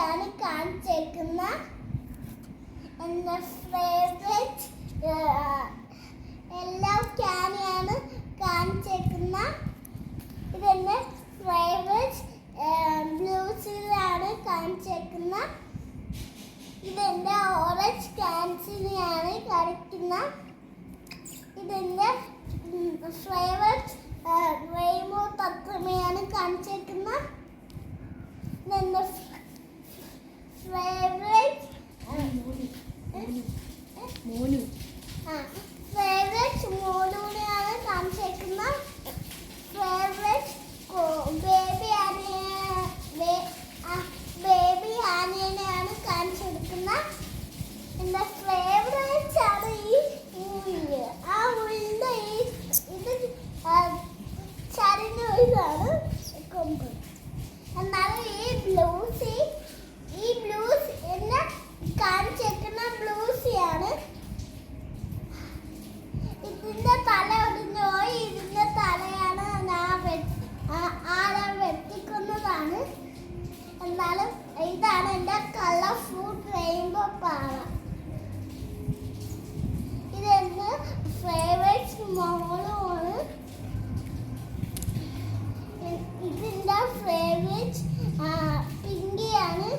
ആണ് കാണിച്ചേക്കുന്ന എൻ്റെ favourite yellow ക്യാനാണ് കാണിച്ചേക്കുന്ന. ഇതെൻ്റെ ഫേവറേറ്റ് ബ്ലൂസിലാണ് കാണിച്ചേക്കുന്ന. ഇതെൻ്റെ ഓറഞ്ച് ക്യാൻസിനെയാണ് കാണിക്കുന്ന. ഇതെൻ്റെ ഫേവറേറ്റ് റെയിൻബോ തത്വമയാണ് കാണിച്ചേക്കുന്ന. ഇതെൻ്റെ ഫേവറേറ്റ് ഫേവറേറ്റ് മോനൂനെയാണ് കാണിച്ചേക്കുന്ന. ഫേവറേറ്റ് ബേബി ആനേനെയാണ് കാണിച്ചെടുക്കുന്ന. എൻ്റെ ഫേവറേറ്റ് ആണ് ഈ ഉള്ളി. ആ ഉള്ളിൻ്റെ ഇത് ചരിഞ്ഞ ഇതാണ് കൊമ്പ്. എന്നാലും ഈ ബ്ലൂസ് എന്നെ കാണിച്ചേക്കുന്ന ബ്ലൂസിയാണ്. ഇതിൻ്റെ തല ഒടിഞ്ഞു പോയി. ഇതിൻ്റെ തലയാണ് ആളെ വെട്ടിക്കുന്നതാണ്. എന്നാലും ഇതാണ് എൻ്റെ കളർഫുൾ റെയിൻബോ പാവ. ഇതെൻ്റെ ഫേവറേറ്റ് മോളുമാണ്. ഇതിൻ്റെ ഫേവറേറ്റ് പിങ്കിയാണ്.